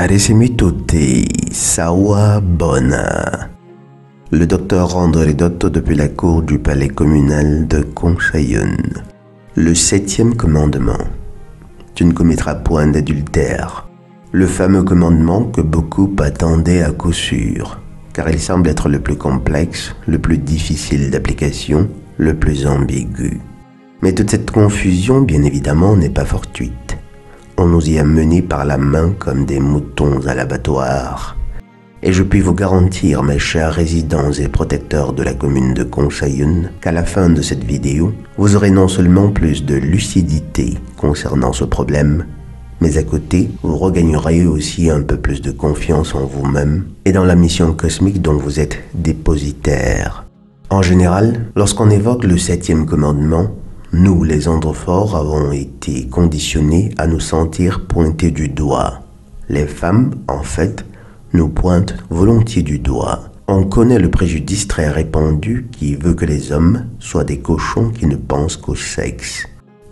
Carissimi tutti, sawa bona. Le docteur Randre Ridotto depuis la cour du palais communal de Conchayun. Le 7e commandement. Tu ne commettras point d'adultère. Le fameux commandement que beaucoup attendaient à coup sûr, car il semble être le plus complexe, le plus difficile d'application, le plus ambigu. Mais toute cette confusion, bien évidemment, n'est pas fortuite. On nous y a menés par la main comme des moutons à l'abattoir. Et je puis vous garantir, mes chers résidents et protecteurs de la commune de Conchayun, qu'à la fin de cette vidéo, vous aurez non seulement plus de lucidité concernant ce problème, mais à côté, vous regagnerez aussi un peu plus de confiance en vous-même et dans la mission cosmique dont vous êtes dépositaire. En général, lorsqu'on évoque le 7e commandement, nous, les androphores, avons été conditionnés à nous sentir pointés du doigt. Les femmes, en fait, nous pointent volontiers du doigt. On connaît le préjudice très répandu qui veut que les hommes soient des cochons qui ne pensent qu'au sexe.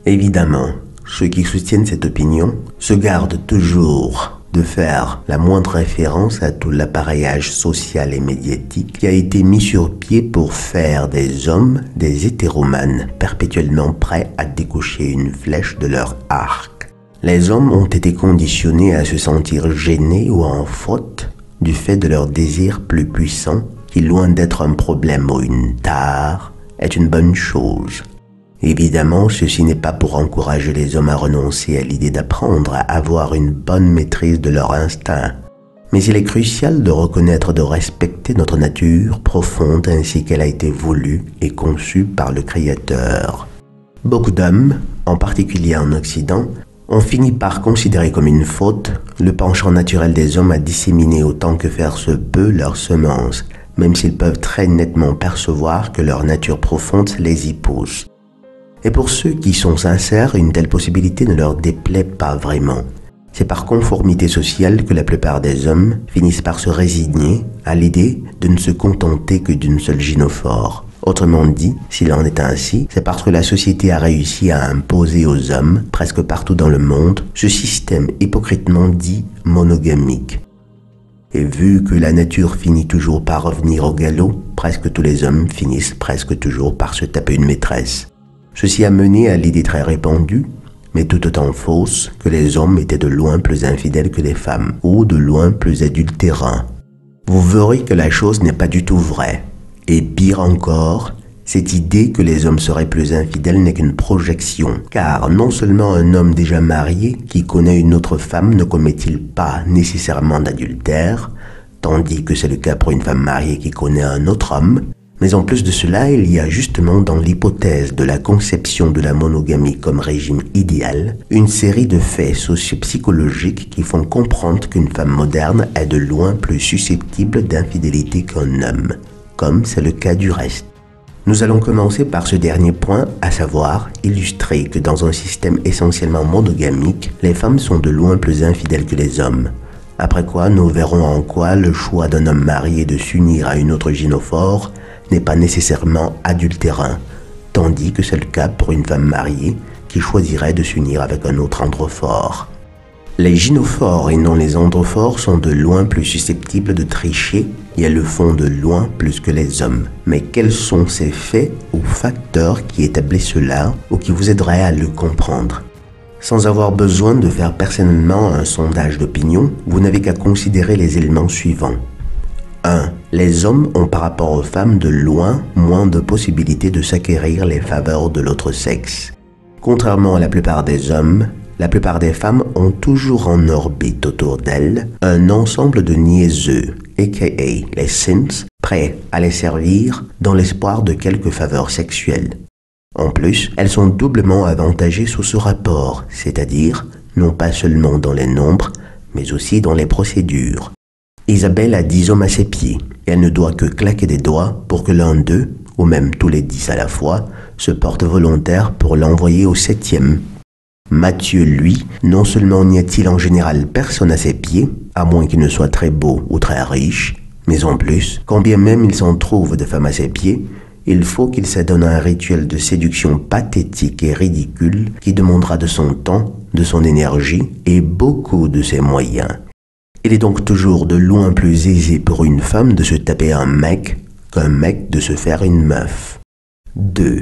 Évidemment, ceux qui soutiennent cette opinion se gardent toujours de faire la moindre référence à tout l'appareillage social et médiatique qui a été mis sur pied pour faire des hommes des hétéromanes perpétuellement prêts à décocher une flèche de leur arc. Les hommes ont été conditionnés à se sentir gênés ou en faute du fait de leur désir plus puissant qui, loin d'être un problème ou une tare, est une bonne chose. Évidemment, ceci n'est pas pour encourager les hommes à renoncer à l'idée d'apprendre à avoir une bonne maîtrise de leur instinct. Mais il est crucial de reconnaître et de respecter notre nature profonde ainsi qu'elle a été voulue et conçue par le Créateur. Beaucoup d'hommes, en particulier en Occident, ont fini par considérer comme une faute le penchant naturel des hommes à disséminer autant que faire se peut leurs semences, même s'ils peuvent très nettement percevoir que leur nature profonde les y pousse. Et pour ceux qui sont sincères, une telle possibilité ne leur déplaît pas vraiment. C'est par conformité sociale que la plupart des hommes finissent par se résigner à l'idée de ne se contenter que d'une seule gynophore. Autrement dit, s'il en est ainsi, c'est parce que la société a réussi à imposer aux hommes, presque partout dans le monde, ce système hypocritement dit monogamique. Et vu que la nature finit toujours par revenir au galop, presque tous les hommes finissent presque toujours par se taper une maîtresse. Ceci a mené à l'idée très répandue, mais tout autant fausse, que les hommes étaient de loin plus infidèles que les femmes, ou de loin plus adultérins. Vous verrez que la chose n'est pas du tout vraie. Et pire encore, cette idée que les hommes seraient plus infidèles n'est qu'une projection, car non seulement un homme déjà marié qui connaît une autre femme ne commet-il pas nécessairement d'adultère, tandis que c'est le cas pour une femme mariée qui connaît un autre homme, mais en plus de cela, il y a justement dans l'hypothèse de la conception de la monogamie comme régime idéal, une série de faits socio-psychologiques qui font comprendre qu'une femme moderne est de loin plus susceptible d'infidélité qu'un homme, comme c'est le cas du reste. Nous allons commencer par ce dernier point, à savoir illustrer que dans un système essentiellement monogamique, les femmes sont de loin plus infidèles que les hommes. Après quoi, nous verrons en quoi le choix d'un homme marié de s'unir à une autre gynophore n'est pas nécessairement adultérin, tandis que c'est le cas pour une femme mariée qui choisirait de s'unir avec un autre androphore. Les gynophores et non les androphores sont de loin plus susceptibles de tricher et elles le font de loin plus que les hommes. Mais quels sont ces faits ou facteurs qui établissent cela ou qui vous aideraient à le comprendre? Sans avoir besoin de faire personnellement un sondage d'opinion, vous n'avez qu'à considérer les éléments suivants. 1. Les hommes ont par rapport aux femmes de loin moins de possibilités de s'acquérir les faveurs de l'autre sexe. Contrairement à la plupart des hommes, la plupart des femmes ont toujours en orbite autour d'elles un ensemble de niaiseux, aka les simps, prêts à les servir dans l'espoir de quelques faveurs sexuelles. En plus, elles sont doublement avantagées sous ce rapport, c'est-à-dire non pas seulement dans les nombres, mais aussi dans les procédures. Isabelle a 10 hommes à ses pieds, et elle ne doit que claquer des doigts pour que l'un d'eux, ou même tous les 10 à la fois, se porte volontaire pour l'envoyer au 7e. Mathieu, lui, non seulement n'y a-t-il en général personne à ses pieds, à moins qu'il ne soit très beau ou très riche, mais en plus, quand bien même il s'en trouve de femmes à ses pieds, il faut qu'il s'adonne à un rituel de séduction pathétique et ridicule qui demandera de son temps, de son énergie et beaucoup de ses moyens. Il est donc toujours de loin plus aisé pour une femme de se taper un mec qu'un mec de se faire une meuf. 2.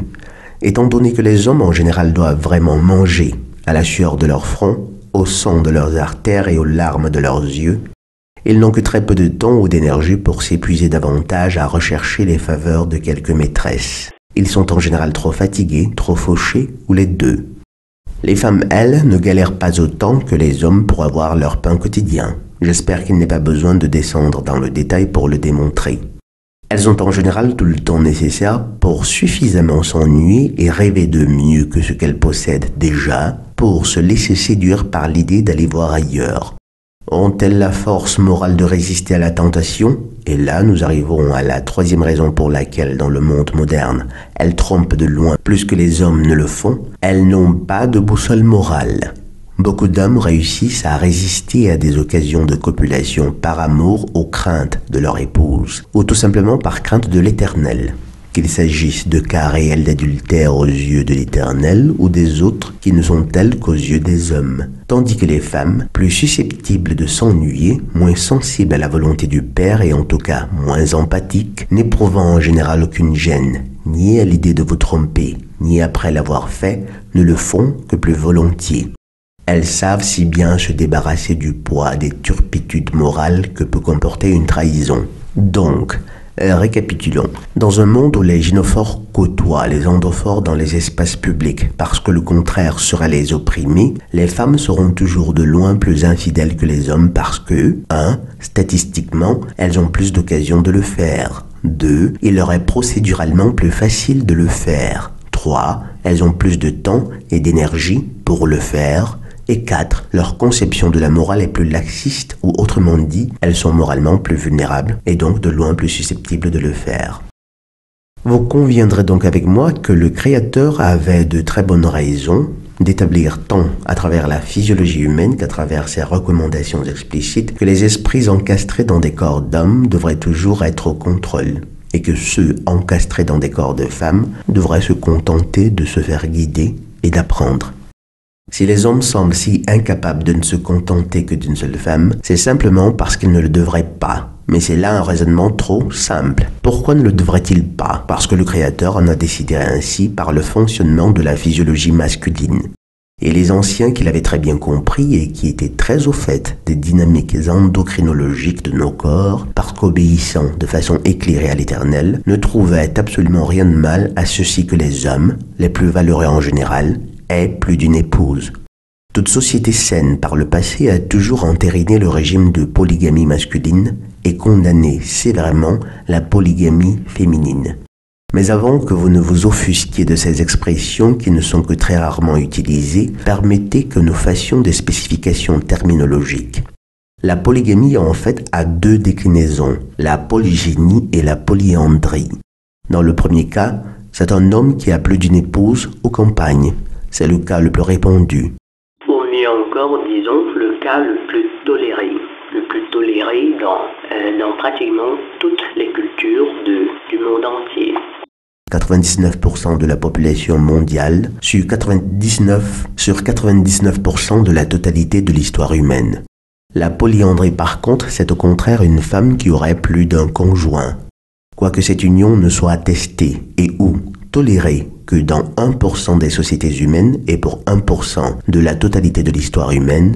Étant donné que les hommes en général doivent vraiment manger, à la sueur de leur front, au sang de leurs artères et aux larmes de leurs yeux, ils n'ont que très peu de temps ou d'énergie pour s'épuiser davantage à rechercher les faveurs de quelques maîtresses. Ils sont en général trop fatigués, trop fauchés, ou les deux. Les femmes, elles, ne galèrent pas autant que les hommes pour avoir leur pain quotidien. J'espère qu'il n'est pas besoin de descendre dans le détail pour le démontrer. Elles ont en général tout le temps nécessaire pour suffisamment s'ennuyer et rêver de mieux que ce qu'elles possèdent déjà pour se laisser séduire par l'idée d'aller voir ailleurs. Ont-elles la force morale de résister à la tentation? Et là, nous arrivons à la 3e raison pour laquelle, dans le monde moderne, elles trompent de loin plus que les hommes ne le font. Elles n'ont pas de boussole morale. Beaucoup d'hommes réussissent à résister à des occasions de copulation par amour aux craintes de leur épouse, ou tout simplement par crainte de l'Éternel. Qu'il s'agisse de cas réels d'adultère aux yeux de l'Éternel ou des autres qui ne sont tels qu'aux yeux des hommes. Tandis que les femmes, plus susceptibles de s'ennuyer, moins sensibles à la volonté du Père et en tout cas moins empathiques, n'éprouvant en général aucune gêne, ni à l'idée de vous tromper, ni après l'avoir fait, ne le font que plus volontiers. Elles savent si bien se débarrasser du poids des turpitudes morales que peut comporter une trahison. Donc, récapitulons. Dans un monde où les gynophores côtoient les endophores dans les espaces publics parce que le contraire serait les opprimer, les femmes seront toujours de loin plus infidèles que les hommes parce que, 1. Statistiquement, elles ont plus d'occasions de le faire. 2. Il leur est procéduralement plus facile de le faire. 3. Elles ont plus de temps et d'énergie pour le faire. Et 4. Leur conception de la morale est plus laxiste, ou autrement dit, elles sont moralement plus vulnérables et donc de loin plus susceptibles de le faire. Vous conviendrez donc avec moi que le Créateur avait de très bonnes raisons d'établir tant à travers la physiologie humaine qu'à travers ses recommandations explicites que les esprits encastrés dans des corps d'hommes devraient toujours être au contrôle, et que ceux encastrés dans des corps de femmes devraient se contenter de se faire guider et d'apprendre. Si les hommes semblent si incapables de ne se contenter que d'une seule femme, c'est simplement parce qu'ils ne le devraient pas. Mais c'est là un raisonnement trop simple. Pourquoi ne le devrait-il pas? Parce que le Créateur en a décidé ainsi par le fonctionnement de la physiologie masculine. Et les anciens qui l'avaient très bien compris et qui étaient très au fait des dynamiques endocrinologiques de nos corps, parce qu'obéissant de façon éclairée à l'Éternel, ne trouvaient absolument rien de mal à ceci que les hommes, les plus valeureux en général, aient plus d'une épouse. Toute société saine par le passé a toujours entériné le régime de polygamie masculine et condamné sévèrement la polygamie féminine. Mais avant que vous ne vous offusquiez de ces expressions qui ne sont que très rarement utilisées, permettez que nous fassions des spécifications terminologiques. La polygamie en fait a 2 déclinaisons, la polygynie et la polyandrie. Dans le premier cas, c'est un homme qui a plus d'une épouse ou compagne. C'est le cas le plus répandu. Ou mieux encore, disons, le cas le plus toléré. Le plus toléré dans pratiquement toutes les cultures du monde entier. 99% de la population mondiale sur 99% de la totalité de l'histoire humaine. La polyandrie par contre, c'est au contraire une femme qui aurait plus d'un conjoint. Quoique cette union ne soit attestée et ou tolérée que dans 1% des sociétés humaines et pour 1% de la totalité de l'histoire humaine,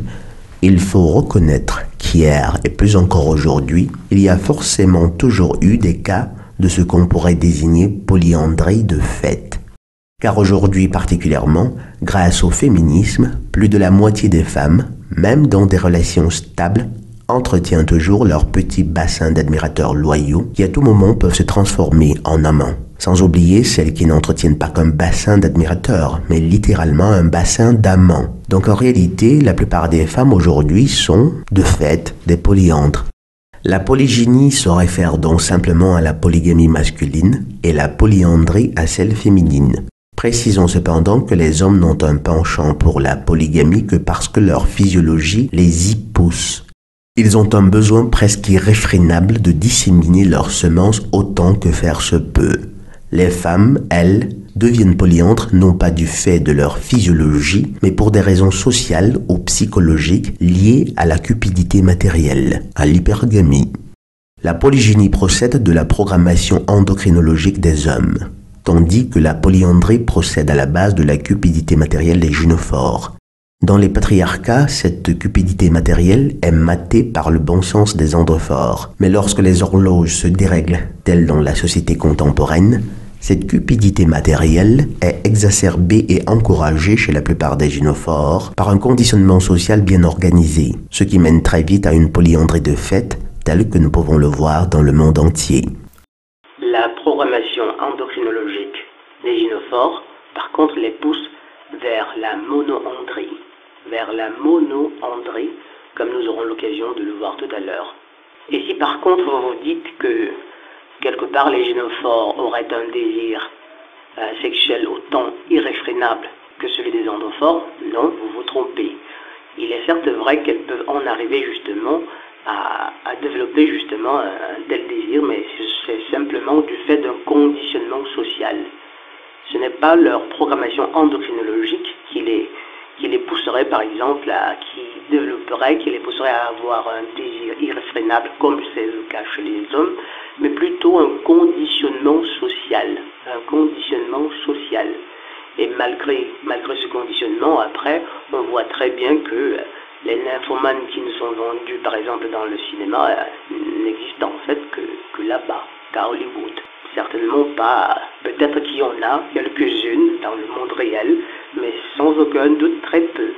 il faut reconnaître qu'hier et plus encore aujourd'hui, il y a forcément toujours eu des cas de ce qu'on pourrait désigner polyandrie de fait. Car aujourd'hui particulièrement, grâce au féminisme, plus de la moitié des femmes, même dans des relations stables, entretient toujours leur petit bassin d'admirateurs loyaux qui à tout moment peuvent se transformer en amants. Sans oublier celles qui n'entretiennent pas qu'un bassin d'admirateurs, mais littéralement un bassin d'amants. Donc en réalité, la plupart des femmes aujourd'hui sont, de fait, des polyandres. La polygynie se réfère donc simplement à la polygamie masculine et la polyandrie à celle féminine. Précisons cependant que les hommes n'ont un penchant pour la polygamie que parce que leur physiologie les y pousse. Ils ont un besoin presque irréfrénable de disséminer leurs semences autant que faire se peut. Les femmes, elles, deviennent polyandres non pas du fait de leur physiologie, mais pour des raisons sociales ou psychologiques liées à la cupidité matérielle, à l'hypergamie. La polygynie procède de la programmation endocrinologique des hommes, tandis que la polyandrie procède à la base de la cupidité matérielle des gynophores. Dans les patriarcats, cette cupidité matérielle est matée par le bon sens des androphores. Mais lorsque les horloges se dérèglent, telles dans la société contemporaine, cette cupidité matérielle est exacerbée et encouragée chez la plupart des gynophores par un conditionnement social bien organisé, ce qui mène très vite à une polyandrie de fait, telle que nous pouvons le voir dans le monde entier. La programmation endocrinologique des gynophores, par contre, les pousse vers la monoandrie. Comme nous aurons l'occasion de le voir tout à l'heure. Et si par contre vous vous dites que quelque part les gynophores auraient un désir sexuel autant irréfrénable que celui des androphores, non, vous vous trompez. Il est certes vrai qu'elles peuvent en arriver justement à développer justement un tel désir, mais c'est simplement du fait d'un conditionnement social. Ce n'est pas leur programmation endocrinologique qui les pousserait par exemple qui les pousserait à avoir un désir irréfrénable comme c'est le cas chez les hommes, mais plutôt un conditionnement social. Et malgré ce conditionnement, après, on voit très bien que les nymphomanes qui nous sont vendus par exemple dans le cinéma n'existent en fait que là-bas, qu'à Hollywood. Certainement pas, peut-être qu'il y en a quelques-unes dans le monde réel, mais sans aucun doute très peu.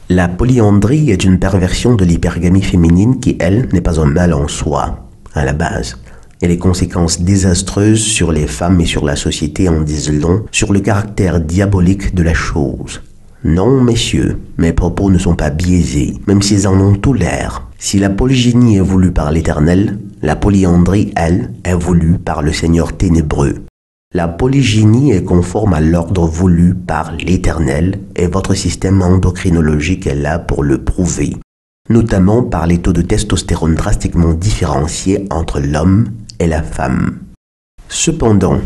La polyandrie est une perversion de l'hypergamie féminine qui, elle, n'est pas un mal en soi, à la base. Et les conséquences désastreuses sur les femmes et sur la société en disent long sur le caractère diabolique de la chose. Non, messieurs, mes propos ne sont pas biaisés, même s'ils en ont tout l'air. Si la polygynie est voulue par l'Éternel, la polyandrie, elle, est voulue par le Seigneur ténébreux. La polygynie est conforme à l'ordre voulu par l'Éternel et votre système endocrinologique est là pour le prouver, notamment par les taux de testostérone drastiquement différenciés entre l'homme et la femme. Cependant,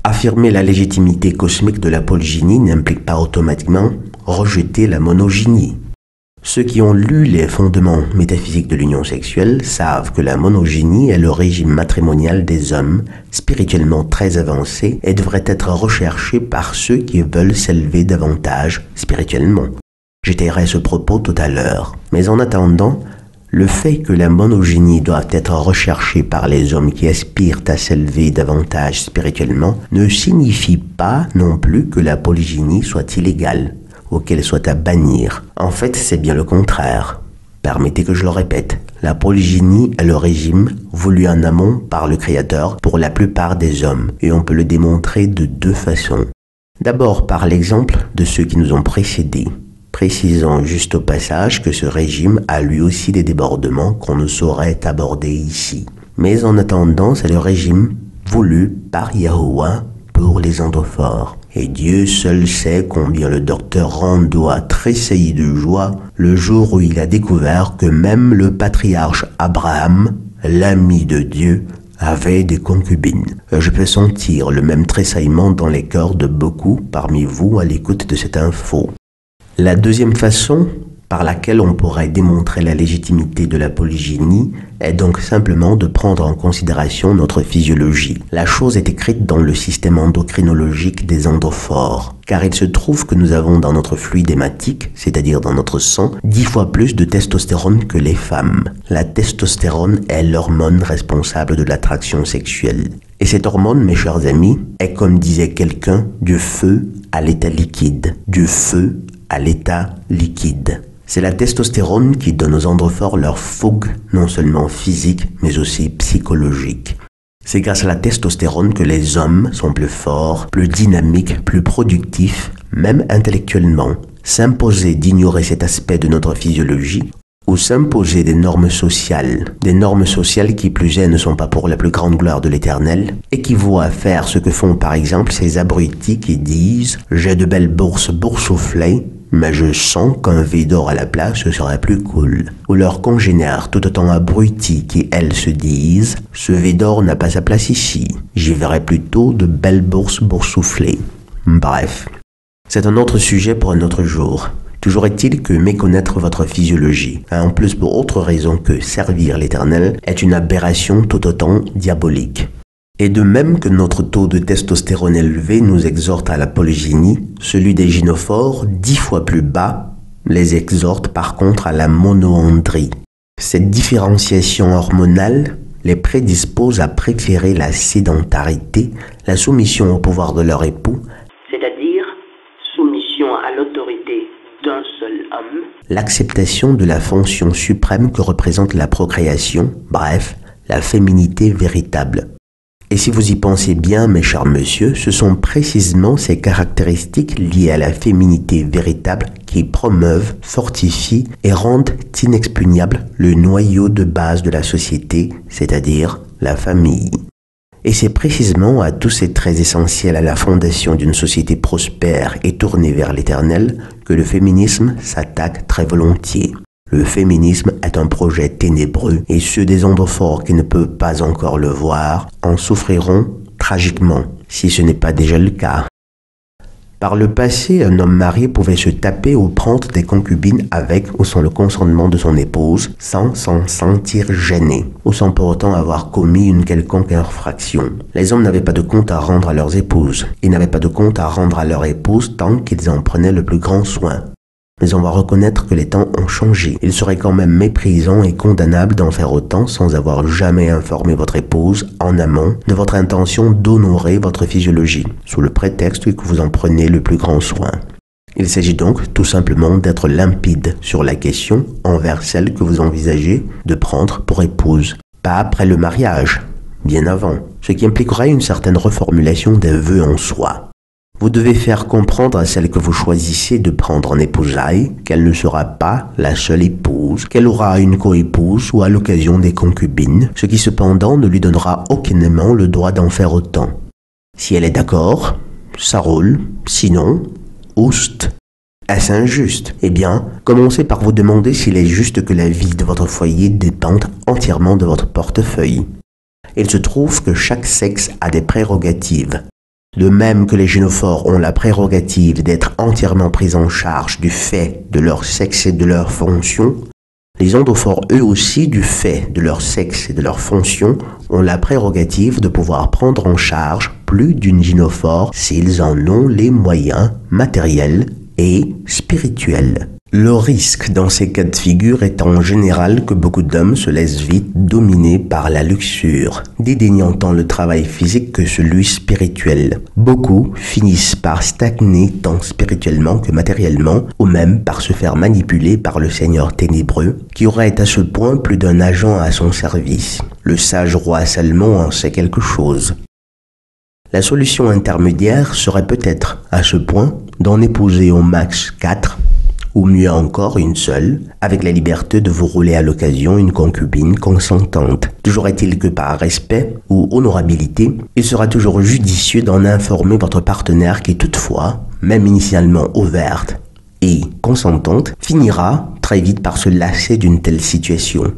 affirmer la légitimité cosmique de la polygynie n'implique pas automatiquement rejeter la monogynie. Ceux qui ont lu les fondements métaphysiques de l'union sexuelle savent que la monogynie est le régime matrimonial des hommes, spirituellement très avancé et devrait être recherché par ceux qui veulent s'élever davantage spirituellement. J'étayerai ce propos tout à l'heure, mais en attendant, le fait que la monogynie doit être recherchée par les hommes qui aspirent à s'élever davantage spirituellement ne signifie pas non plus que la polygynie soit illégale ou qu'elle soit à bannir. En fait, c'est bien le contraire. Permettez que je le répète, la polygynie est le régime voulu en amont par le Créateur pour la plupart des hommes, et on peut le démontrer de deux façons. D'abord par l'exemple de ceux qui nous ont précédés. Précisons juste au passage que ce régime a lui aussi des débordements qu'on ne saurait aborder ici. Mais en attendant, c'est le régime voulu par Yahuwah pour les androphores. Et Dieu seul sait combien le docteur Rando a tressailli de joie le jour où il a découvert que même le patriarche Abraham, l'ami de Dieu, avait des concubines. Je peux sentir le même tressaillement dans les cœurs de beaucoup parmi vous à l'écoute de cette info. La deuxième façon par laquelle on pourrait démontrer la légitimité de la polygynie est donc simplement de prendre en considération notre physiologie. La chose est écrite dans le système endocrinologique des androphores, car il se trouve que nous avons dans notre fluide hématique, c'est-à-dire dans notre sang, 10 fois plus de testostérone que les femmes. La testostérone est l'hormone responsable de l'attraction sexuelle. Et cette hormone, mes chers amis, est, comme disait quelqu'un, du feu à l'état liquide. Du feu à l'état liquide. C'est la testostérone qui donne aux androphores leur fougue, non seulement physique, mais aussi psychologique. C'est grâce à la testostérone que les hommes sont plus forts, plus dynamiques, plus productifs, même intellectuellement. S'imposer d'ignorer cet aspect de notre physiologie ou s'imposer des normes sociales qui plus est ne sont pas pour la plus grande gloire de l'Éternel, équivaut à faire ce que font par exemple ces abrutis qui disent « J'ai de belles bourses boursouflées, mais je sens qu'un Védor à la place ce serait plus cool ». Ou leurs congénères tout autant abrutis qui, elles, se disent « Ce Védor n'a pas sa place ici, j'y verrais plutôt de belles bourses boursouflées ». Bref, c'est un autre sujet pour un autre jour. Toujours est-il que méconnaître votre physiologie, en plus pour autre raison que servir l'Éternel, est une aberration tout autant diabolique. Et de même que notre taux de testostérone élevé nous exhorte à la polygynie, celui des gynophores, 10 fois plus bas, les exhorte par contre à la monoandrie. Cette différenciation hormonale les prédispose à préférer la sédentarité, la soumission au pouvoir de leur époux, c'est-à-dire soumission à l'autorité d'un seul homme, l'acceptation de la fonction suprême que représente la procréation, bref, la féminité véritable. Et si vous y pensez bien, mes chers messieurs, ce sont précisément ces caractéristiques liées à la féminité véritable qui promeuvent, fortifient et rendent inexpugnable le noyau de base de la société, c'est-à-dire la famille. Et c'est précisément à tous ces traits essentiels à la fondation d'une société prospère et tournée vers l'Éternel que le féminisme s'attaque très volontiers. Le féminisme est un projet ténébreux et ceux des ondophores qui ne peuvent pas encore le voir en souffriront tragiquement, si ce n'est pas déjà le cas. Par le passé, un homme marié pouvait se taper ou prendre des concubines avec ou sans le consentement de son épouse, sans s'en sentir gêné, ou sans pour autant avoir commis une quelconque infraction. Les hommes n'avaient pas de compte à rendre à leurs épouses. Ils n'avaient pas de compte à rendre à leur épouse tant qu'ils en prenaient le plus grand soin. Mais on va reconnaître que les temps ont changé. Il serait quand même méprisant et condamnable d'en faire autant sans avoir jamais informé votre épouse en amont de votre intention d'honorer votre physiologie, sous le prétexte que vous en prenez le plus grand soin. Il s'agit donc tout simplement d'être limpide sur la question envers celle que vous envisagez de prendre pour épouse. Pas après le mariage, bien avant, ce qui impliquerait une certaine reformulation des vœux en soi. Vous devez faire comprendre à celle que vous choisissez de prendre en épousailles qu'elle ne sera pas la seule épouse, qu'elle aura une coépouse ou à l'occasion des concubines, ce qui cependant ne lui donnera aucunement le droit d'en faire autant. Si elle est d'accord, ça roule, sinon, oust. Est-ce injuste? Eh bien, commencez par vous demander s'il est juste que la vie de votre foyer dépende entièrement de votre portefeuille. Il se trouve que chaque sexe a des prérogatives. De même que les gynophores ont la prérogative d'être entièrement pris en charge du fait de leur sexe et de leur fonction, les ondophores eux aussi du fait de leur sexe et de leur fonction ont la prérogative de pouvoir prendre en charge plus d'une gynophore s'ils en ont les moyens matériels et spirituels. Le risque dans ces cas de figure est en général que beaucoup d'hommes se laissent vite dominer par la luxure, dédaignant tant le travail physique que celui spirituel. Beaucoup finissent par stagner tant spirituellement que matériellement, ou même par se faire manipuler par le Seigneur ténébreux, qui aurait à ce point plus d'un agent à son service. Le sage roi Salomon en sait quelque chose. La solution intermédiaire serait peut-être, à ce point, d'en épouser au max 4, ou mieux encore une seule, avec la liberté de vous rouler à l'occasion une concubine consentante. Toujours est-il que par respect ou honorabilité, il sera toujours judicieux d'en informer votre partenaire qui toutefois, même initialement ouverte et consentante, finira très vite par se lasser d'une telle situation.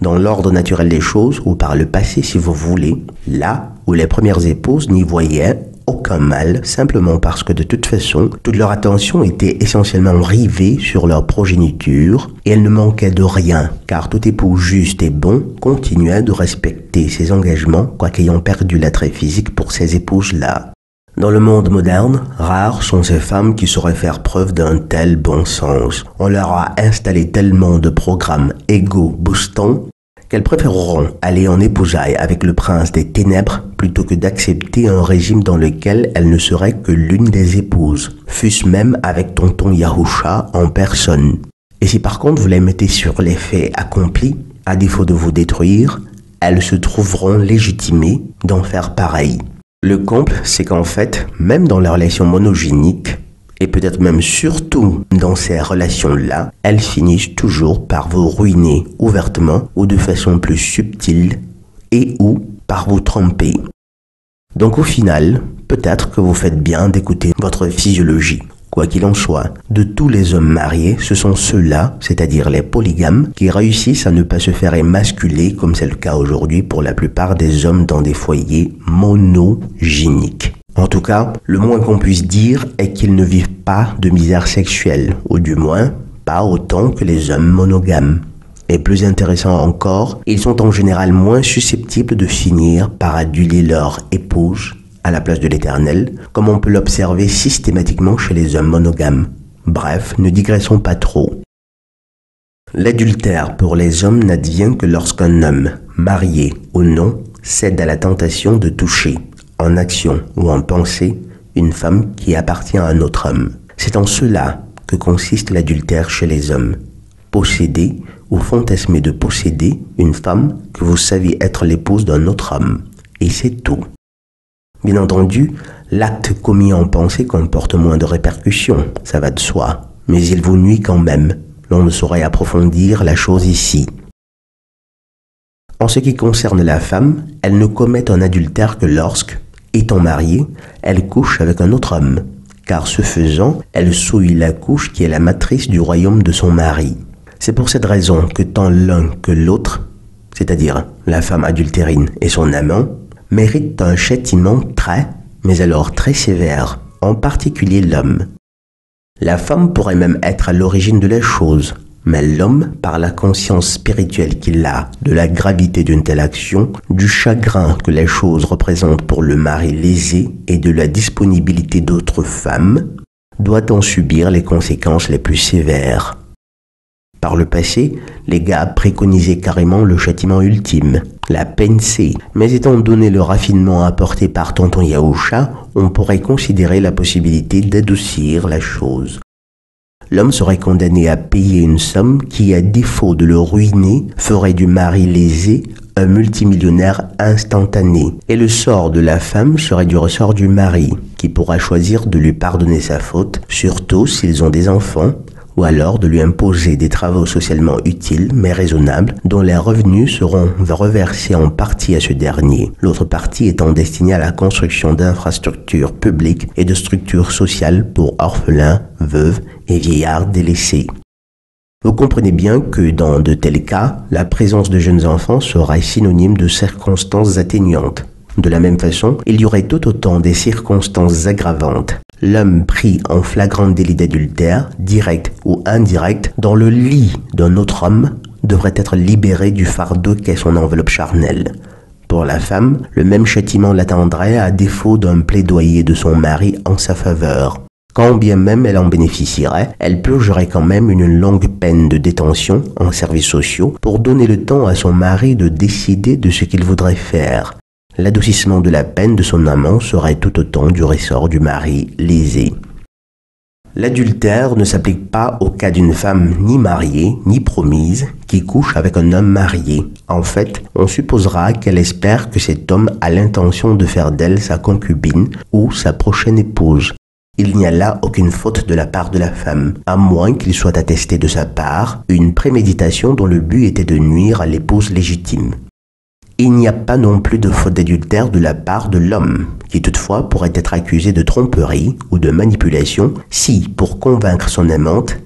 Dans l'ordre naturel des choses, ou par le passé si vous voulez, là où les premières épouses n'y voyaient aucun mal, simplement parce que de toute façon, toute leur attention était essentiellement rivée sur leur progéniture et elle ne manquait de rien, car tout époux juste et bon continuait de respecter ses engagements, quoiqu'ayant perdu l'attrait physique pour ces épouses-là. Dans le monde moderne, rares sont ces femmes qui sauraient faire preuve d'un tel bon sens. On leur a installé tellement de programmes égo-boostants qu'elles préféreront aller en épousailles avec le prince des ténèbres plutôt que d'accepter un régime dans lequel elles ne seraient que l'une des épouses, fût-ce même avec tonton Yahusha en personne. Et si par contre vous les mettez sur les faits accomplis, à défaut de vous détruire, elles se trouveront légitimées d'en faire pareil. Le comble, c'est qu'en fait, même dans les relations monogéniques, et peut-être même surtout dans ces relations-là, elles finissent toujours par vous ruiner ouvertement ou de façon plus subtile et ou par vous tromper. Donc au final, peut-être que vous faites bien d'écouter votre physiologie. Quoi qu'il en soit, de tous les hommes mariés, ce sont ceux-là, c'est-à-dire les polygames, qui réussissent à ne pas se faire émasculer comme c'est le cas aujourd'hui pour la plupart des hommes dans des foyers monogéniques. En tout cas, le moins qu'on puisse dire est qu'ils ne vivent pas de misère sexuelle, ou du moins pas autant que les hommes monogames. Et plus intéressant encore, ils sont en général moins susceptibles de finir par aduler leur épouse à la place de l'Éternel, comme on peut l'observer systématiquement chez les hommes monogames. Bref, ne digressons pas trop. L'adultère pour les hommes n'advient que lorsqu'un homme, marié ou non, cède à la tentation de toucher, en action ou en pensée, une femme qui appartient à un autre homme. C'est en cela que consiste l'adultère chez les hommes. Posséder ou fantasmer de posséder une femme que vous saviez être l'épouse d'un autre homme. Et c'est tout. Bien entendu, l'acte commis en pensée comporte moins de répercussions, ça va de soi, mais il vous nuit quand même. L'on ne saurait approfondir la chose ici. En ce qui concerne la femme, elle ne commet un adultère que lorsque, étant mariée, elle couche avec un autre homme, car ce faisant, elle souille la couche qui est la matrice du royaume de son mari. C'est pour cette raison que tant l'un que l'autre, c'est-à-dire la femme adultérine et son amant, méritent un châtiment très, mais alors très sévère, en particulier l'homme. La femme pourrait même être à l'origine de la chose, mais l'homme, par la conscience spirituelle qu'il a de la gravité d'une telle action, du chagrin que la chose représente pour le mari lésé et de la disponibilité d'autres femmes, doit en subir les conséquences les plus sévères. Par le passé, les gars préconisaient carrément le châtiment ultime, la peine C, mais étant donné le raffinement apporté par tonton Yahusha, on pourrait considérer la possibilité d'adoucir la chose. L'homme serait condamné à payer une somme qui, à défaut de le ruiner, ferait du mari lésé un multimillionnaire instantané. Et le sort de la femme serait du ressort du mari, qui pourra choisir de lui pardonner sa faute, surtout s'ils ont des enfants, ou alors de lui imposer des travaux socialement utiles mais raisonnables dont les revenus seront reversés en partie à ce dernier, l'autre partie étant destinée à la construction d'infrastructures publiques et de structures sociales pour orphelins, veuves et vieillards délaissés. Vous comprenez bien que dans de tels cas, la présence de jeunes enfants sera synonyme de circonstances atténuantes. De la même façon, il y aurait tout autant des circonstances aggravantes. L'homme pris en flagrant délit d'adultère, direct ou indirect, dans le lit d'un autre homme, devrait être libéré du fardeau qu'est son enveloppe charnelle. Pour la femme, le même châtiment l'attendrait à défaut d'un plaidoyer de son mari en sa faveur. Quand bien même elle en bénéficierait, elle purgerait quand même une longue peine de détention en services sociaux pour donner le temps à son mari de décider de ce qu'il voudrait faire. L'adoucissement de la peine de son amant serait tout autant du ressort du mari lésé. L'adultère ne s'applique pas au cas d'une femme ni mariée ni promise qui couche avec un homme marié. En fait, on supposera qu'elle espère que cet homme a l'intention de faire d'elle sa concubine ou sa prochaine épouse. Il n'y a là aucune faute de la part de la femme, à moins qu'il soit attesté de sa part une préméditation dont le but était de nuire à l'épouse légitime. Il n'y a pas non plus de faute d'adultère de la part de l'homme, qui toutefois pourrait être accusé de tromperie ou de manipulation si, pour convaincre son amante,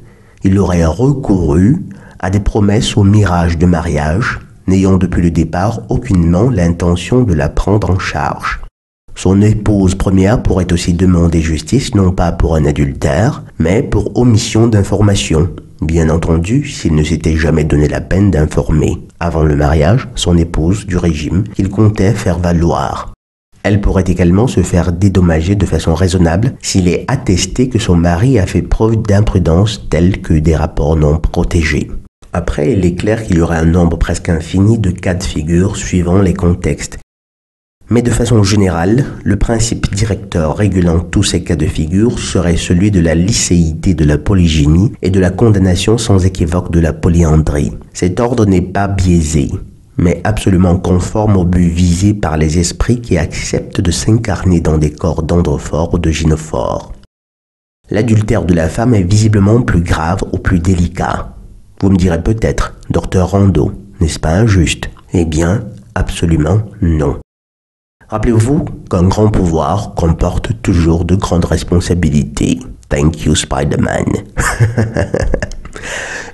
il aurait recouru à des promesses au mirage de mariage, n'ayant depuis le départ aucunement l'intention de la prendre en charge. Son épouse première pourrait aussi demander justice non pas pour un adultère, mais pour omission d'information. Bien entendu, s'il ne s'était jamais donné la peine d'informer, avant le mariage, son épouse du régime qu'il comptait faire valoir. Elle pourrait également se faire dédommager de façon raisonnable s'il est attesté que son mari a fait preuve d'imprudence telle que des rapports non protégés. Après, il est clair qu'il y aurait un nombre presque infini de cas de figure suivant les contextes. Mais de façon générale, le principe directeur régulant tous ces cas de figure serait celui de la licéité de la polygynie et de la condamnation sans équivoque de la polyandrie. Cet ordre n'est pas biaisé. mais absolument conforme au but visé par les esprits qui acceptent de s'incarner dans des corps d'androphores ou de gynophores. L'adultère de la femme est visiblement plus grave ou plus délicat. Vous me direz peut-être, docteur Rondeau, n'est-ce pas injuste? Eh bien, absolument non. Rappelez-vous qu'un grand pouvoir comporte toujours de grandes responsabilités. Thank you, Spider-Man.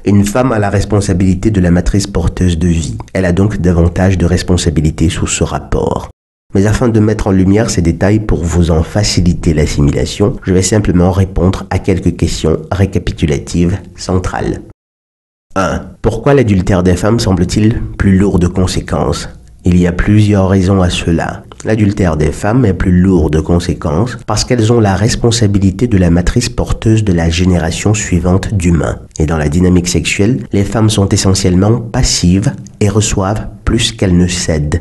Une femme a la responsabilité de la matrice porteuse de vie. Elle a donc davantage de responsabilités sous ce rapport. Mais afin de mettre en lumière ces détails pour vous en faciliter l'assimilation, je vais simplement répondre à quelques questions récapitulatives centrales. 1. Pourquoi l'adultère des femmes semble-t-il plus lourd de conséquences? Il y a plusieurs raisons à cela. L'adultère des femmes est plus lourd de conséquences parce qu'elles ont la responsabilité de la matrice porteuse de la génération suivante d'humains. Et dans la dynamique sexuelle, les femmes sont essentiellement passives et reçoivent plus qu'elles ne cèdent.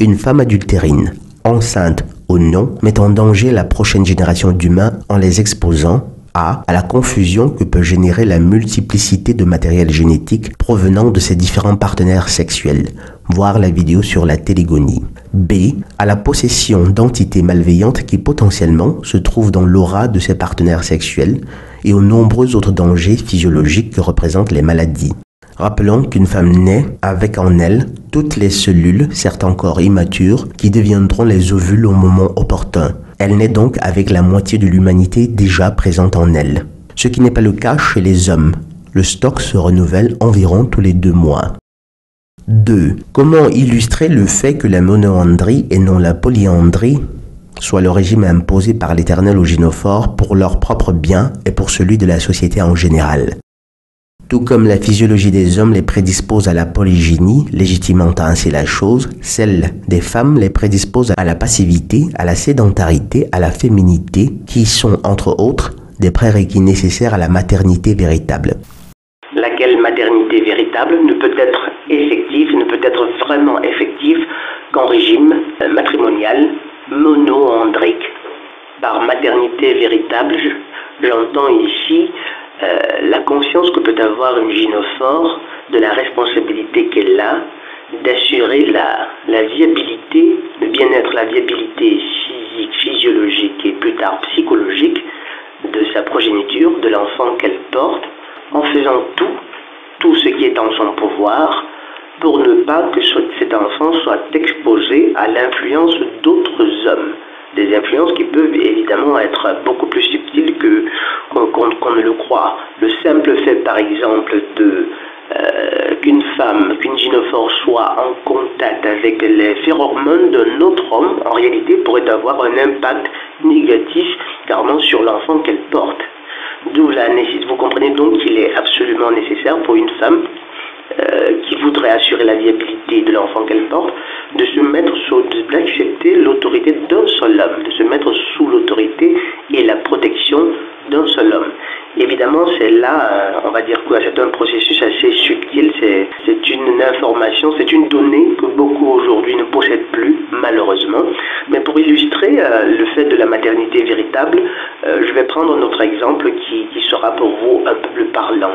Une femme adultérine, enceinte ou non, met en danger la prochaine génération d'humains en les exposant à la confusion que peut générer la multiplicité de matériel génétique provenant de ses différents partenaires sexuels, voir la vidéo sur la télégonie. B. À la possession d'entités malveillantes qui potentiellement se trouvent dans l'aura de ses partenaires sexuels et aux nombreux autres dangers physiologiques que représentent les maladies. Rappelons qu'une femme naît avec en elle toutes les cellules, certes encore immatures, qui deviendront les ovules au moment opportun. Elle naît donc avec la moitié de l'humanité déjà présente en elle. Ce qui n'est pas le cas chez les hommes. Le stock se renouvelle environ tous les 2 mois. 2. Comment illustrer le fait que la monoandrie et non la polyandrie soit le régime imposé par l'Éternel aux gynophores pour leur propre bien et pour celui de la société en général? Tout comme la physiologie des hommes les prédispose à la polygynie, légitimant ainsi la chose, celle des femmes les prédispose à la passivité, à la sédentarité, à la féminité, qui sont, entre autres, des prérequis nécessaires à la maternité véritable. Laquelle maternité véritable ne peut être effective, ne peut être vraiment effective qu'en régime matrimonial monoandrique. Par maternité véritable, j'entends ici la conscience que peut avoir une gynophore de la responsabilité qu'elle a d'assurer la viabilité, le bien-être, la viabilité physique, physiologique et plus tard psychologique de sa progéniture, de l'enfant qu'elle porte, en faisant tout ce qui est en son pouvoir pour ne pas que cet enfant soit exposé à l'influence d'autres hommes. Des influences qui peuvent évidemment être beaucoup plus subtiles qu'on ne le croit. Le simple fait, par exemple, qu'une gynophore soit en contact avec les phéromone d'un autre homme, en réalité, pourrait avoir un impact négatif carrément sur l'enfant qu'elle porte. D'où la nécessité. Vous comprenez donc qu'il est absolument nécessaire pour une femme qui voudrait assurer la viabilité de l'enfant qu'elle porte, d'accepter l'autorité d'un seul homme, de se mettre sous l'autorité et la protection d'un seul homme. Évidemment, c'est là, on va dire quoi, c'est un processus assez subtil, c'est une information, c'est une donnée que beaucoup aujourd'hui ne possèdent plus, malheureusement. Mais pour illustrer le fait de la maternité véritable, je vais prendre un autre exemple qui sera pour vous un peu plus parlant.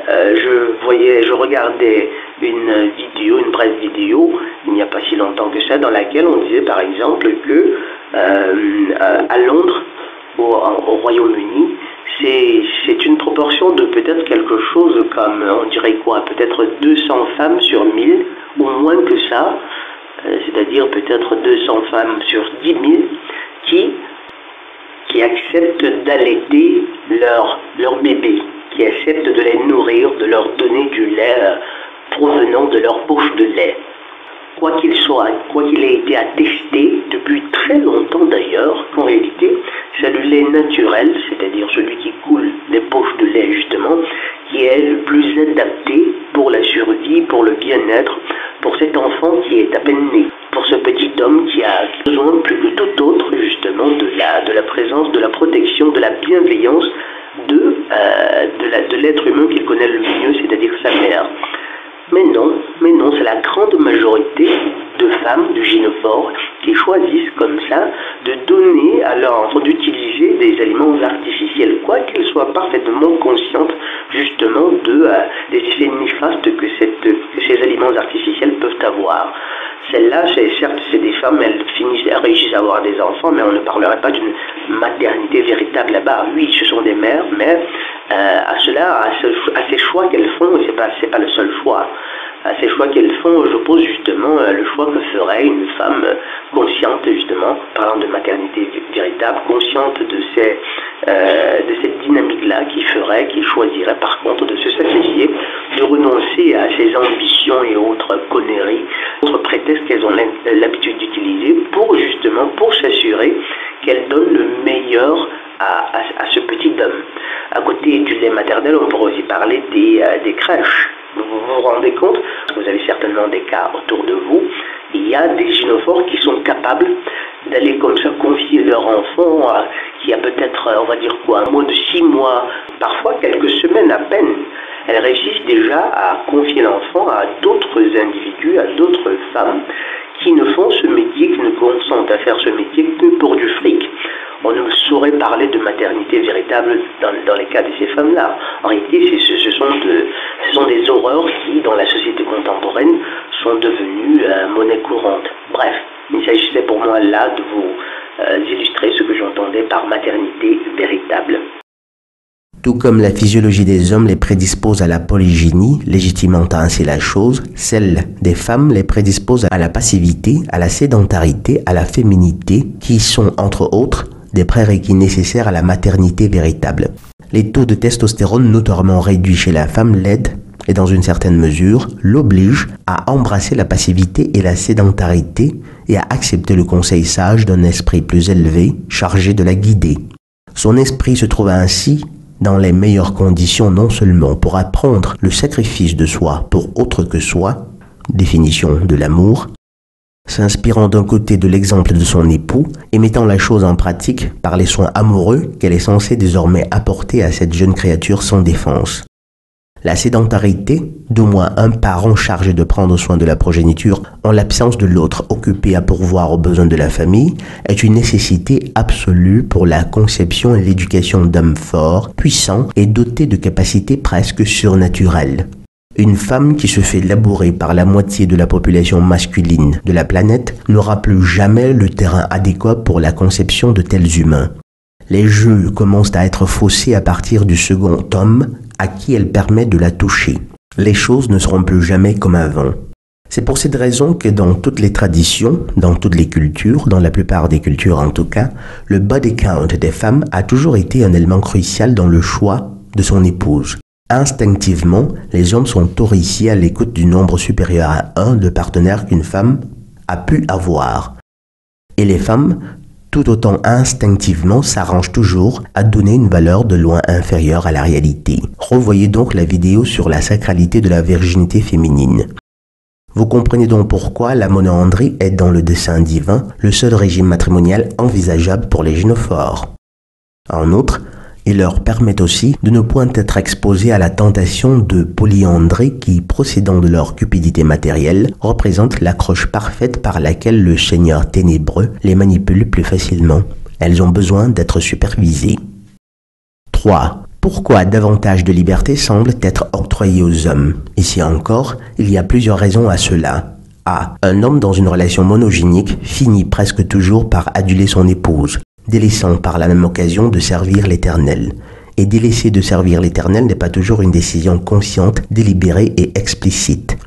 Je regardais une brève vidéo, il n'y a pas si longtemps que ça, dans laquelle on disait par exemple que à Londres, au Royaume-Uni, c'est une proportion de peut-être quelque chose comme, on dirait quoi, peut-être 200 femmes sur 1000, ou moins que ça, c'est-à-dire peut-être 200 femmes sur 10 000, qui acceptent d'allaiter leur bébé, qui acceptent de les nourrir, de leur donner du lait provenant de leur poche de lait. Quoi qu'il soit, quoi qu'il ait été attesté depuis très longtemps d'ailleurs, qu'en réalité, c'est le lait naturel, c'est-à-dire celui qui coule des poches de lait justement, qui est le plus adapté pour la survie, pour le bien-être, pour cet enfant qui est à peine né, pour ce petit homme qui a besoin plus que tout autre justement de la présence, de la protection, de la bienveillance de l'être humain qu'il connaît le mieux, c'est-à-dire sa mère. Mais non, c'est la grande majorité de femmes, de gynophores, qui choisissent comme ça de donner à leur enfant, d'utiliser des aliments artificiels, quoiqu'elles soient parfaitement conscientes justement des effets néfastes que ces aliments sémence artificielle peuvent avoir. Celles-là, certes, c'est des femmes, elles réussissent à avoir des enfants, mais on ne parlerait pas d'une maternité véritable là-bas. Oui, ce sont des mères, mais à ces choix qu'elles font, et c'est pas le seul choix. À ces choix qu'elles font, j'oppose justement le choix que ferait une femme consciente, justement, parlant de maternité véritable, consciente de cette dynamique-là, qui choisirait par contre de se sacrifier, de renoncer à ses ambitions et autres conneries, autres prétextes qu'elles ont l'habitude d'utiliser pour s'assurer qu'elles donnent le meilleur à ce petit homme. À côté du lait maternel, on pourrait aussi parler des crèches. Vous vous rendez compte, vous avez certainement des cas autour de vous, il y a des gynophores qui sont capables d'aller comme ça confier leur enfant qui a peut-être, on va dire quoi, un moins de 6 mois, parfois quelques semaines à peine. Elles réussissent déjà à confier l'enfant à d'autres individus, à d'autres femmes qui ne font ce métier, qui ne consentent à faire ce métier que pour du fric. On ne saurait parler de maternité véritable dans les cas de ces femmes-là. En réalité, ce sont des horreurs qui, dans la société contemporaine, sont devenues monnaie courante. Bref, il s'agissait pour moi là de vous illustrer ce que j'entendais par maternité véritable. Tout comme la physiologie des hommes les prédispose à la polygynie, légitimant ainsi la chose, celle des femmes les prédispose à la passivité, à la sédentarité, à la féminité, qui sont, entre autres, des prérequis nécessaires à la maternité véritable. Les taux de testostérone notoirement réduits chez la femme l'aident, et dans une certaine mesure, l'obligent à embrasser la passivité et la sédentarité et à accepter le conseil sage d'un esprit plus élevé, chargé de la guider. Son esprit se trouve ainsi dans les meilleures conditions non seulement pour apprendre le sacrifice de soi pour autre que soi, définition de l'amour, s'inspirant d'un côté de l'exemple de son époux et mettant la chose en pratique par les soins amoureux qu'elle est censée désormais apporter à cette jeune créature sans défense. La sédentarité, d'au moins un parent chargé de prendre soin de la progéniture en l'absence de l'autre occupé à pourvoir aux besoins de la famille, est une nécessité absolue pour la conception et l'éducation d'hommes forts, puissants et dotés de capacités presque surnaturelles. Une femme qui se fait labourer par la moitié de la population masculine de la planète n'aura plus jamais le terrain adéquat pour la conception de tels humains. Les jeux commencent à être faussés à partir du second homme à qui elle permet de la toucher. Les choses ne seront plus jamais comme avant. C'est pour cette raison que dans toutes les traditions, dans toutes les cultures, dans la plupart des cultures en tout cas, le body count des femmes a toujours été un élément crucial dans le choix de son épouse. Instinctivement, les hommes sont torréfiés à l'écoute du nombre supérieur à 1 de partenaires qu'une femme a pu avoir. Et les femmes, tout autant instinctivement, s'arrangent toujours à donner une valeur de loin inférieure à la réalité. Revoyez donc la vidéo sur la sacralité de la virginité féminine. Vous comprenez donc pourquoi la monandrie est dans le dessein divin le seul régime matrimonial envisageable pour les gynophores. En outre, il leur permet aussi de ne point être exposés à la tentation de polyandrie qui, procédant de leur cupidité matérielle, représente l'accroche parfaite par laquelle le Seigneur ténébreux les manipule plus facilement. Elles ont besoin d'être supervisées. 3. Pourquoi davantage de liberté semble être octroyée aux hommes? Ici encore, il y a plusieurs raisons à cela. A. Un homme dans une relation monogynique finit presque toujours par aduler son épouse, délaissant par la même occasion de servir l'Éternel. Et délaisser de servir l'Éternel n'est pas toujours une décision consciente, délibérée et explicite.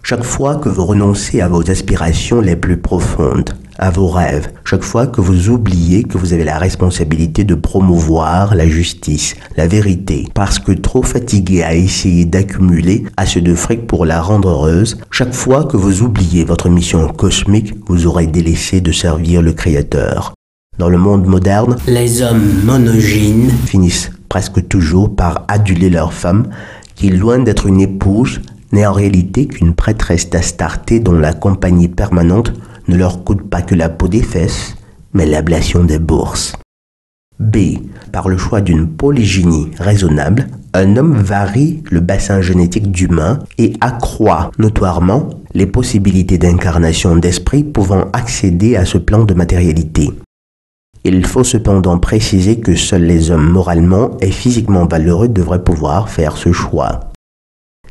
Chaque fois que vous renoncez à vos aspirations les plus profondes, à vos rêves, chaque fois que vous oubliez que vous avez la responsabilité de promouvoir la justice, la vérité, parce que trop fatigué à essayer d'accumuler assez de fric pour la rendre heureuse, chaque fois que vous oubliez votre mission cosmique, vous aurez délaissé de servir le Créateur. Dans le monde moderne, les hommes monogynes finissent presque toujours par aduler leur femme, qui, loin d'être une épouse, n'est en réalité qu'une prêtresse d'Astarté dont la compagnie permanente ne leur coûte pas que la peau des fesses, mais l'ablation des bourses. B. Par le choix d'une polygynie raisonnable, un homme varie le bassin génétique d'humain et accroît notoirement les possibilités d'incarnation d'esprit pouvant accéder à ce plan de matérialité. Il faut cependant préciser que seuls les hommes moralement et physiquement valeureux devraient pouvoir faire ce choix.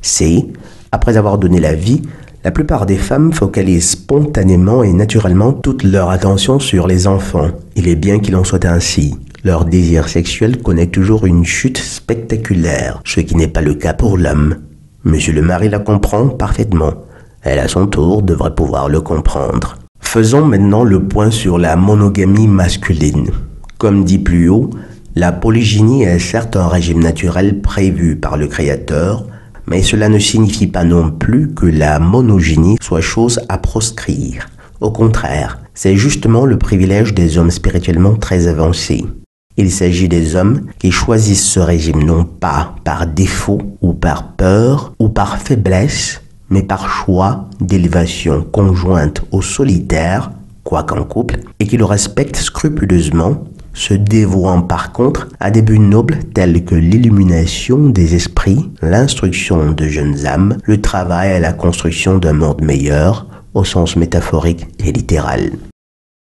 C. Après avoir donné la vie, La plupart des femmes focalisent spontanément et naturellement toute leur attention sur les enfants. Il est bien qu'il en soit ainsi. Leur désir sexuel connaît toujours une chute spectaculaire, ce qui n'est pas le cas pour l'homme. Monsieur le mari la comprend parfaitement. Elle, à son tour, devrait pouvoir le comprendre. Faisons maintenant le point sur la monogamie masculine. Comme dit plus haut, la polygynie est certes un régime naturel prévu par le Créateur, mais cela ne signifie pas non plus que la monogynie soit chose à proscrire. Au contraire, c'est justement le privilège des hommes spirituellement très avancés. Il s'agit des hommes qui choisissent ce régime non pas par défaut ou par peur ou par faiblesse, mais par choix d'élévation conjointe au solitaire, quoiqu'en couple, et qui le respectent scrupuleusement, se dévouant par contre à des buts nobles tels que l'illumination des esprits, l'instruction de jeunes âmes, le travail à la construction d'un monde meilleur, au sens métaphorique et littéral.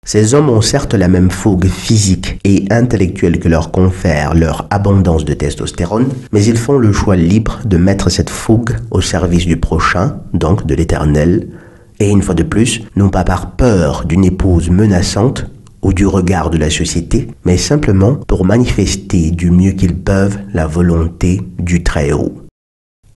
Ces hommes ont certes la même fougue physique et intellectuelle que leurs confrères, leur abondance de testostérone, mais ils font le choix libre de mettre cette fougue au service du prochain, donc de l'Éternel, et une fois de plus, non pas par peur d'une épouse menaçante, ou du regard de la société, mais simplement pour manifester du mieux qu'ils peuvent la volonté du Très-Haut.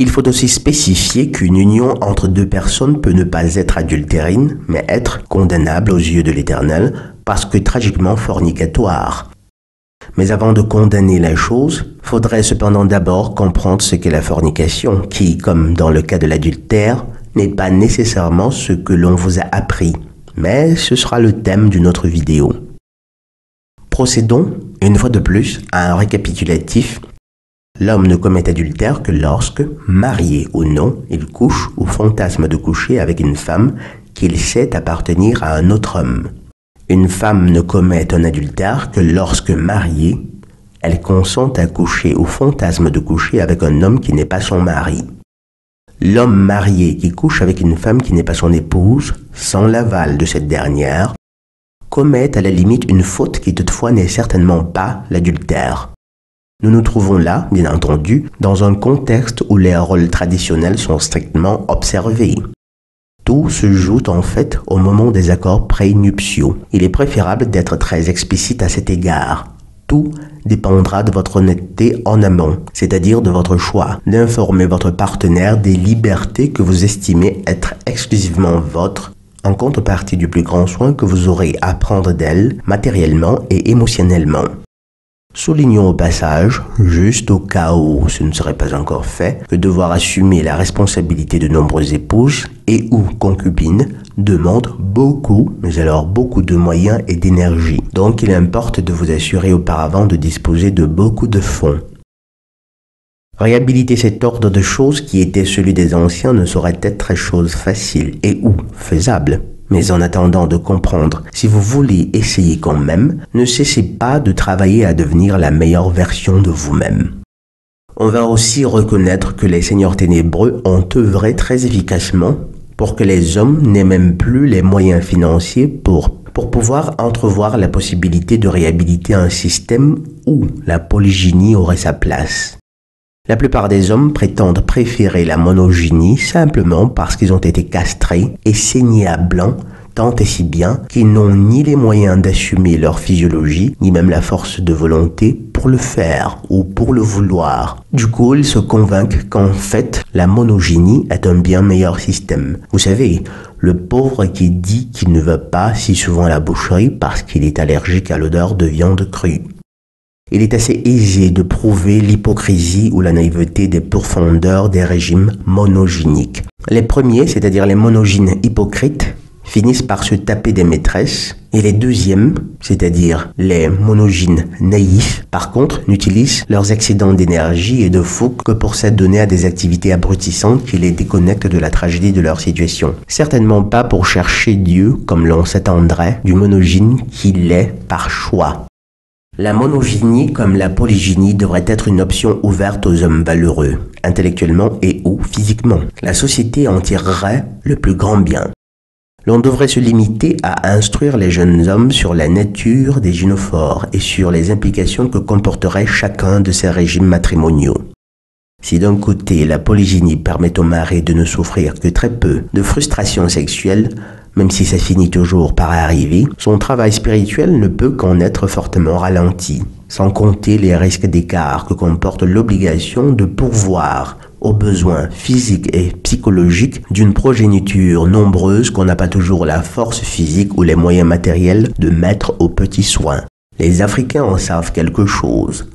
Il faut aussi spécifier qu'une union entre deux personnes peut ne pas être adultérine, mais être condamnable aux yeux de l'Éternel, parce que tragiquement fornicatoire. Mais avant de condamner la chose, faudrait cependant d'abord comprendre ce qu'est la fornication, qui, comme dans le cas de l'adultère, n'est pas nécessairement ce que l'on vous a appris. Mais ce sera le thème d'une autre vidéo. Procédons, une fois de plus, à un récapitulatif. L'homme ne commet adultère que lorsque, marié ou non, il couche ou fantasme de coucher avec une femme qu'il sait appartenir à un autre homme. Une femme ne commet un adultère que lorsque, mariée, elle consent à coucher ou fantasme de coucher avec un homme qui n'est pas son mari. L'homme marié qui couche avec une femme qui n'est pas son épouse, sans l'aval de cette dernière, commet à la limite une faute qui toutefois n'est certainement pas l'adultère. Nous nous trouvons là, bien entendu, dans un contexte où les rôles traditionnels sont strictement observés. Tout se joue en fait au moment des accords prénuptiaux. Il est préférable d'être très explicite à cet égard. Tout dépendra de votre honnêteté en amont, c'est-à-dire de votre choix, d'informer votre partenaire des libertés que vous estimez être exclusivement vôtres, en contrepartie du plus grand soin que vous aurez à prendre d'elle, matériellement et émotionnellement. Soulignons au passage, juste au cas où ce ne serait pas encore fait, que devoir assumer la responsabilité de nombreuses épouses et ou concubines demande beaucoup, mais alors beaucoup de moyens et d'énergie. Donc il importe de vous assurer auparavant de disposer de beaucoup de fonds. Réhabiliter cet ordre de choses qui était celui des anciens ne saurait être chose facile et ou faisable. Mais en attendant de comprendre, si vous voulez essayer quand même, ne cessez pas de travailler à devenir la meilleure version de vous-même. On va aussi reconnaître que les seigneurs ténébreux ont œuvré très efficacement pour que les hommes n'aient même plus les moyens financiers pour pouvoir entrevoir la possibilité de réhabiliter un système où la polygynie aurait sa place. La plupart des hommes prétendent préférer la monogynie simplement parce qu'ils ont été castrés et saignés à blanc, tant et si bien qu'ils n'ont ni les moyens d'assumer leur physiologie, ni même la force de volonté pour le faire ou pour le vouloir. Du coup, ils se convainquent qu'en fait, la monogynie est un bien meilleur système. Vous savez, le pauvre qui dit qu'il ne va pas si souvent à la boucherie parce qu'il est allergique à l'odeur de viande crue. Il est assez aisé de prouver l'hypocrisie ou la naïveté des pourfendeurs des régimes monogyniques. Les premiers, c'est-à-dire les monogynes hypocrites, finissent par se taper des maîtresses, et les deuxièmes, c'est-à-dire les monogynes naïfs, par contre, n'utilisent leurs excédents d'énergie et de fougue que pour s'adonner à des activités abrutissantes qui les déconnectent de la tragédie de leur situation. Certainement pas pour chercher Dieu, comme l'on s'attendrait du monogyne qui l'est par choix. La monogynie comme la polygynie devrait être une option ouverte aux hommes valeureux, intellectuellement et ou physiquement. La société en tirerait le plus grand bien. L'on devrait se limiter à instruire les jeunes hommes sur la nature des gynophores et sur les implications que comporterait chacun de ces régimes matrimoniaux. Si d'un côté la polygynie permet au mari de ne souffrir que très peu de frustration sexuelle, même si ça finit toujours par arriver, son travail spirituel ne peut qu'en être fortement ralenti, sans compter les risques d'écart que comporte l'obligation de pourvoir aux besoins physiques et psychologiques d'une progéniture nombreuse qu'on n'a pas toujours la force physique ou les moyens matériels de mettre aux petits soins. Les Africains en savent quelque chose.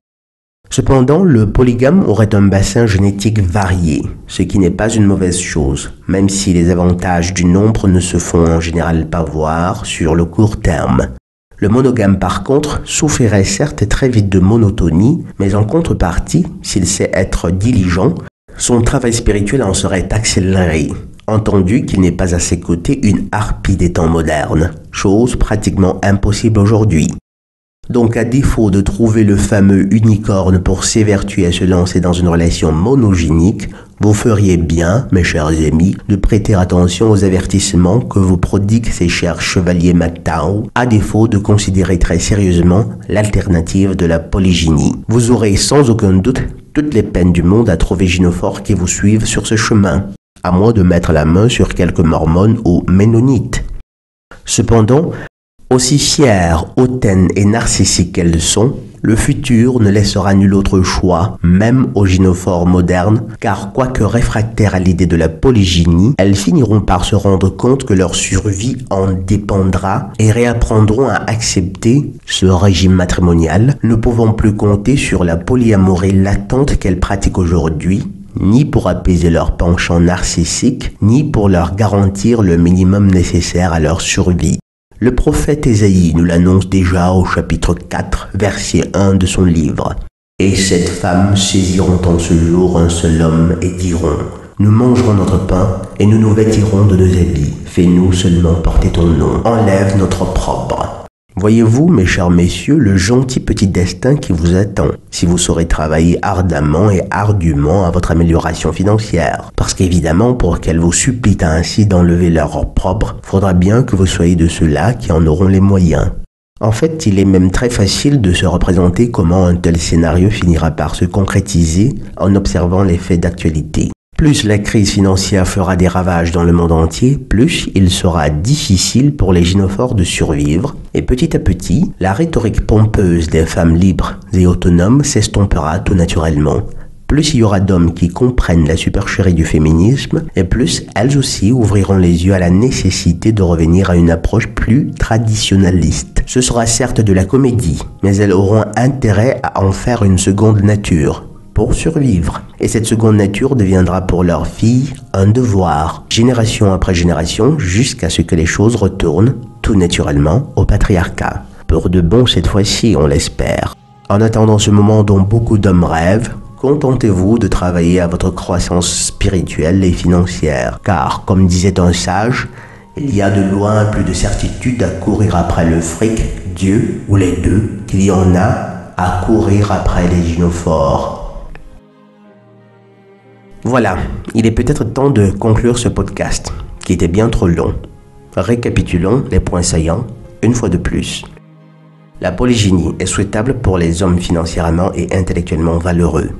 Cependant, le polygame aurait un bassin génétique varié, ce qui n'est pas une mauvaise chose, même si les avantages du nombre ne se font en général pas voir sur le court terme. Le monogame, par contre, souffrirait certes très vite de monotonie, mais en contrepartie, s'il sait être diligent, son travail spirituel en serait accéléré, entendu qu'il n'est pas à ses côtés une harpie des temps modernes, chose pratiquement impossible aujourd'hui. Donc à défaut de trouver le fameux unicorne pour s'évertuer à se lancer dans une relation monogénique, vous feriez bien, mes chers amis, de prêter attention aux avertissements que vous prodiguent ces chers chevaliers McTow, à défaut de considérer très sérieusement l'alternative de la polygynie. Vous aurez sans aucun doute toutes les peines du monde à trouver gynophores qui vous suivent sur ce chemin, à moins de mettre la main sur quelques mormones ou ménonites. Cependant, aussi fières, hautaines et narcissiques qu'elles sont, le futur ne laissera nul autre choix, même aux gynophores modernes, car quoique réfractaires à l'idée de la polygynie, elles finiront par se rendre compte que leur survie en dépendra et réapprendront à accepter ce régime matrimonial, ne pouvant plus compter sur la polyamorie latente qu'elles pratiquent aujourd'hui, ni pour apaiser leur penchant narcissique, ni pour leur garantir le minimum nécessaire à leur survie. Le prophète Ésaïe nous l'annonce déjà au chapitre 4, verset 1 de son livre. « Et cette femme saisiront en ce jour un seul homme et diront, nous mangerons notre pain et nous nous vêtirons de nos habits. Fais-nous seulement porter ton nom. Enlève notre opprobre. » Voyez-vous, mes chers messieurs, le gentil petit destin qui vous attend, si vous saurez travailler ardemment et ardument à votre amélioration financière. Parce qu'évidemment, pour qu'elle vous supplie ainsi d'enlever leur opprobre, faudra bien que vous soyez de ceux-là qui en auront les moyens. En fait, il est même très facile de se représenter comment un tel scénario finira par se concrétiser en observant les faits d'actualité. Plus la crise financière fera des ravages dans le monde entier, plus il sera difficile pour les gynophores de survivre, et petit à petit, la rhétorique pompeuse des femmes libres et autonomes s'estompera tout naturellement. Plus il y aura d'hommes qui comprennent la supercherie du féminisme, et plus elles aussi ouvriront les yeux à la nécessité de revenir à une approche plus traditionnaliste. Ce sera certes de la comédie, mais elles auront intérêt à en faire une seconde nature, pour survivre. Et cette seconde nature deviendra pour leurs filles un devoir, génération après génération, jusqu'à ce que les choses retournent, tout naturellement, au patriarcat. Pour de bon cette fois-ci, on l'espère. En attendant ce moment dont beaucoup d'hommes rêvent, contentez-vous de travailler à votre croissance spirituelle et financière, car, comme disait un sage, il y a de loin plus de certitude à courir après le fric, Dieu ou les deux, qu'il y en a à courir après les gynophores. Voilà, il est peut-être temps de conclure ce podcast, qui était bien trop long. Récapitulons les points saillants, une fois de plus. La polygynie est souhaitable pour les hommes financièrement et intellectuellement valeureux.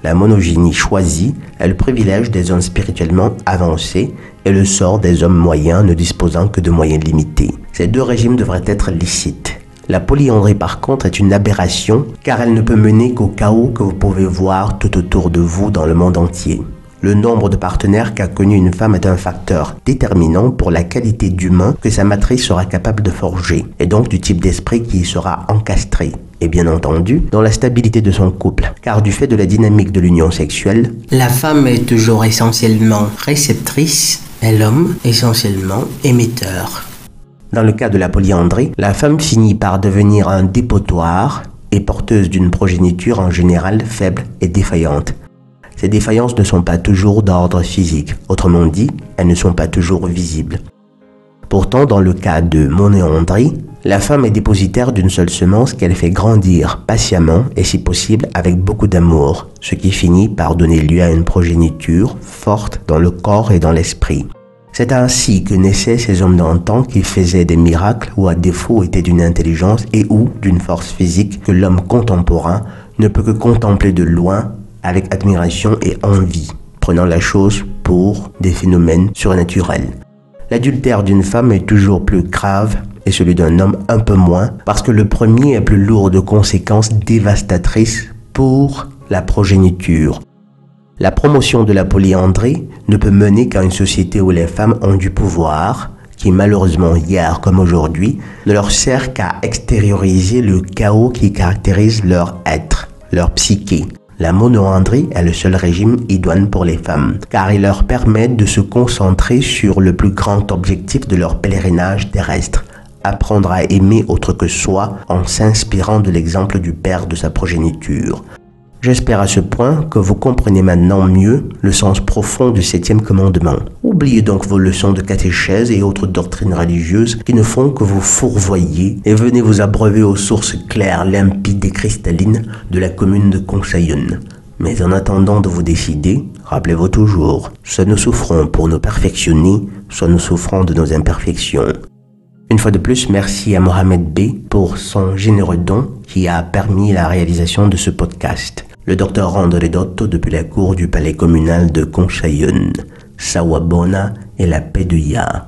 La monogynie choisie est le privilège des hommes spirituellement avancés et le sort des hommes moyens ne disposant que de moyens limités. Ces deux régimes devraient être licites. La polyandrie par contre est une aberration car elle ne peut mener qu'au chaos que vous pouvez voir tout autour de vous dans le monde entier. Le nombre de partenaires qu'a connu une femme est un facteur déterminant pour la qualité d'humain que sa matrice sera capable de forger et donc du type d'esprit qui y sera encastré. Et bien entendu, dans la stabilité de son couple, car du fait de la dynamique de l'union sexuelle, la femme est toujours essentiellement réceptrice et l'homme essentiellement émetteur. Dans le cas de la polyandrie, la femme finit par devenir un dépotoir et porteuse d'une progéniture en général faible et défaillante. Ces défaillances ne sont pas toujours d'ordre physique, autrement dit, elles ne sont pas toujours visibles. Pourtant, dans le cas de monoandrie, la femme est dépositaire d'une seule semence qu'elle fait grandir patiemment et si possible avec beaucoup d'amour, ce qui finit par donner lieu à une progéniture forte dans le corps et dans l'esprit. C'est ainsi que naissaient ces hommes d'antan qui faisaient des miracles ou à défaut étaient d'une intelligence et ou d'une force physique que l'homme contemporain ne peut que contempler de loin avec admiration et envie, prenant la chose pour des phénomènes surnaturels. L'adultère d'une femme est toujours plus grave et celui d'un homme un peu moins, parce que le premier est plus lourd de conséquences dévastatrices pour la progéniture. La promotion de la polyandrie ne peut mener qu'à une société où les femmes ont du pouvoir, qui malheureusement hier comme aujourd'hui, ne leur sert qu'à extérioriser le chaos qui caractérise leur être, leur psyché. La monoandrie est le seul régime idoine pour les femmes, car il leur permet de se concentrer sur le plus grand objectif de leur pèlerinage terrestre, apprendre à aimer autre que soi en s'inspirant de l'exemple du père de sa progéniture. J'espère à ce point que vous comprenez maintenant mieux le sens profond du 7e commandement. Oubliez donc vos leçons de catéchèse et autres doctrines religieuses qui ne font que vous fourvoyer et venez vous abreuver aux sources claires, limpides et cristallines de la commune de Conchaïon. Mais en attendant de vous décider, rappelez-vous toujours, soit nous souffrons pour nous perfectionner, soit nous souffrons de nos imperfections. Une fois de plus, merci à Mohamed B pour son généreux don qui a permis la réalisation de ce podcast. Le docteur Randall Edotto depuis la cour du palais communal de Conchaïon. Sawabona et la paix de Yah.